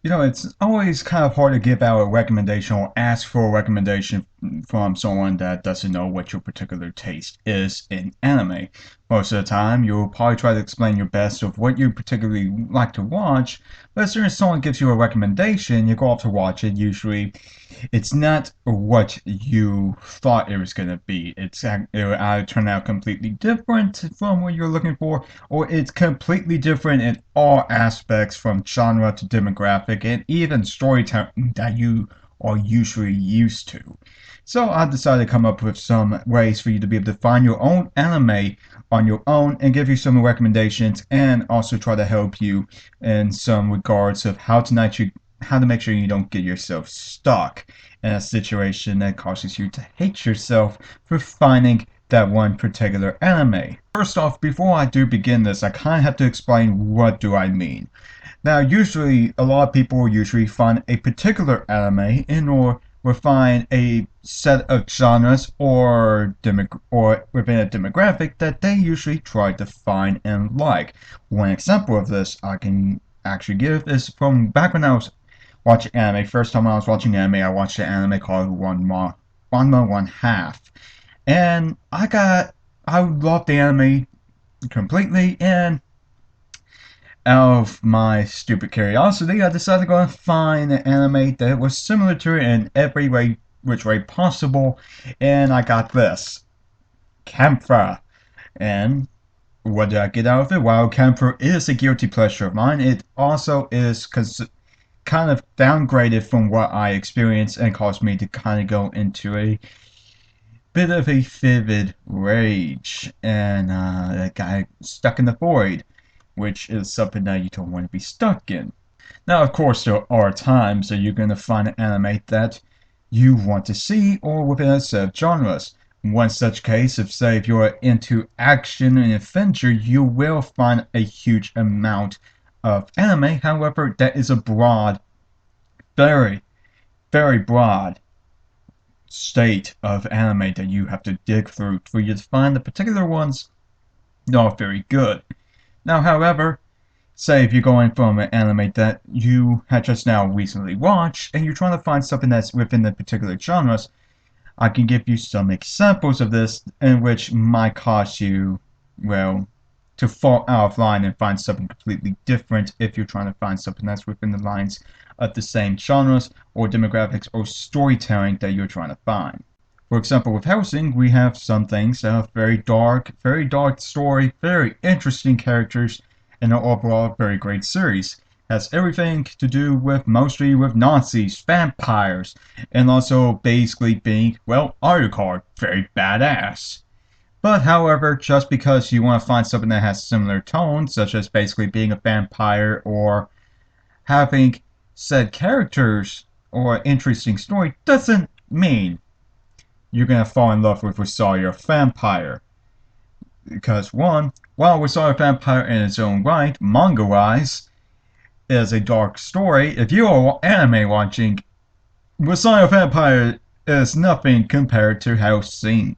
It's always kind of hard to give out a recommendation or ask for a recommendation from someone that doesn't know what your particular taste is in anime. Most of the time, you'll probably try to explain your best of what you particularly like to watch, but as soon as someone gives you a recommendation, you go off to watch it. Usually, it's not what you thought it was going to be. It will either turn out completely different from what you're looking for, or it's completely different in all aspects from genre to demographic and even storytelling that you are usually used to. So I decided to come up with some ways for you to be able to find your own anime on your own and give you some recommendations and also try to help you in some regards of how to make sure you don't get yourself stuck in a situation that causes you to hate yourself for finding that one particular anime. First off, before I do begin this, I kind of have to explain what do I mean. Now, usually, a lot of people usually find a particular anime in or will find a set of genres or within a demographic that they usually try to find and like. One example of this I can actually give is from back when I was watching anime. First time I was watching anime, I watched an anime called Ranma One Half, and I loved the anime completely, and out of my stupid curiosity, I decided to go and find an anime that was similar to it in every way, which way possible, and I got this Campra. And what did I get out of it? While Campra is a guilty pleasure of mine, it also is kind of downgraded from what I experienced and caused me to kind of go into a bit of a vivid rage and that guy stuck in the void, which is something that you don't want to be stuck in. Now, of course, there are times that you're going to find an anime that you want to see or within a set of genres. One such case, if you're into action and adventure, you will find a huge amount of anime. However, that is a very, very broad state of anime that you have to dig through for you to find the particular ones that are very good. Now, however, say if you're going from an anime that you had just now recently watched and you're trying to find something that's within the particular genres, I can give you some examples of this in which might cause you, well, to fall out of line and find something completely different if you're trying to find something that's within the lines of the same genres or demographics or storytelling that you're trying to find. For example, with Hellsing, we have some things that are very dark story, very interesting characters, and an overall very great series. Has everything to do with mostly with Nazis, vampires, and also basically being, well, Alucard, very badass. But however, just because you want to find something that has similar tones, such as basically being a vampire or having said characters or interesting story, doesn't mean you're gonna fall in love with Rosario Vampire. Because one, while Rosario Vampire in its own right, manga wise, is a dark story, if you are anime watching, Rosario Vampire is nothing compared to Hellsing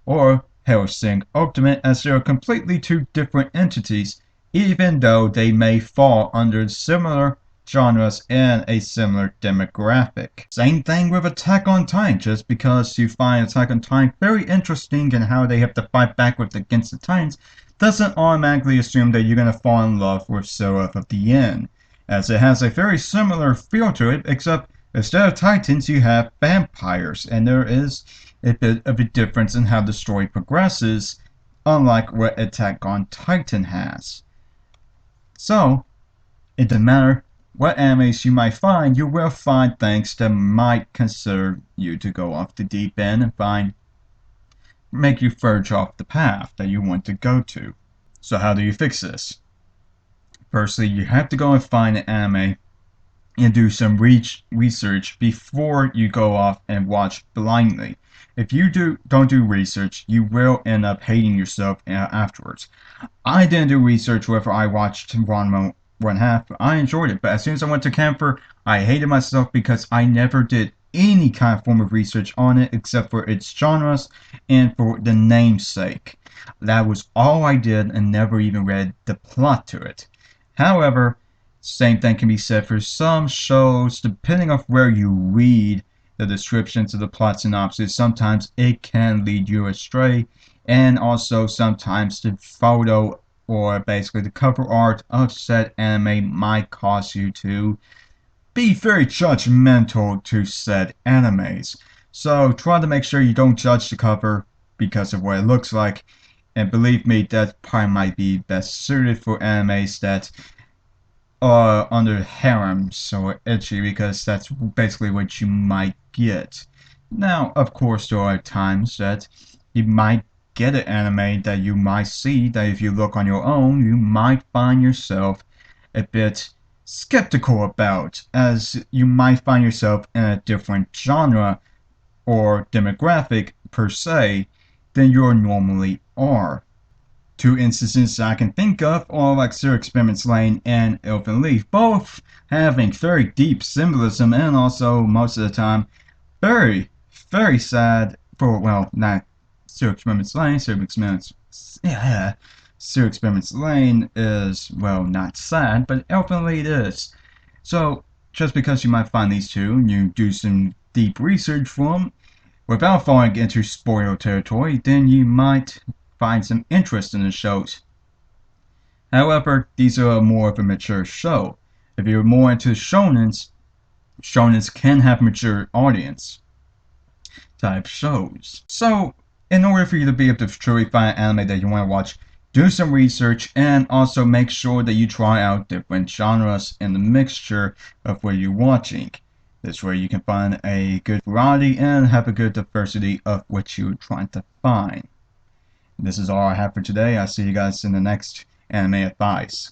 or Hellsing Ultimate, as they are completely two different entities, even though they may fall under similar genres and a similar demographic. Same thing with Attack on Titan, just because you find Attack on Titan very interesting and how they have to fight back against the Titans, doesn't automatically assume that you're going to fall in love with Seraph of the End, as it has a very similar feel to it, except instead of Titans, you have vampires, and there is a bit of a difference in how the story progresses, unlike what Attack on Titan has. So, it doesn't matter what animes you might find, you will find things that might consider you to go off the deep end and make you verge off the path that you want to go to. So how do you fix this? Firstly, you have to go and find an anime and do some research before you go off and watch blindly. If you don't do research, you will end up hating yourself afterwards. I didn't do research whether I watched Ranma One Half. I enjoyed it, but as soon as I went to Camper, I hated myself because I never did any kind of form of research on it except for its genres and for the namesake. That was all I did and never even read the plot to it. However, Same thing can be said for some shows, depending on where you read the descriptions of the plot synopsis. Sometimes it can lead you astray, and also sometimes the photo or basically the cover art of said anime might cause you to be very judgmental to said animes. So try to make sure you don't judge the cover because of what it looks like. And believe me, that probably might be best suited for animes that are under harems or ecchi, because that's basically what you might get. Now, of course, there are times that you might get an anime that you might see that if you look on your own, you might find yourself a bit skeptical about, as you might find yourself in a different genre or demographic per se than you normally are. Two instances I can think of are like Serial Experiments Lain and Elfen Lied, both having very deep symbolism and also most of the time very, very sad for, well, not Serial Experiments Lain. Serial Experiments Lain is, well, not sad, but Elfen Lied is. So, just because you might find these two and you do some deep research for them, without falling into spoiler territory, then you might find some interest in the shows. However, these are more of a mature show. If you're more into shonens, shonens can have mature audience type shows. So, in order for you to be able to truly find an anime that you want to watch, do some research and also make sure that you try out different genres in the mixture of what you're watching. This way you can find a good variety and have a good diversity of what you're trying to find. This is all I have for today. I'll see you guys in the next anime advice.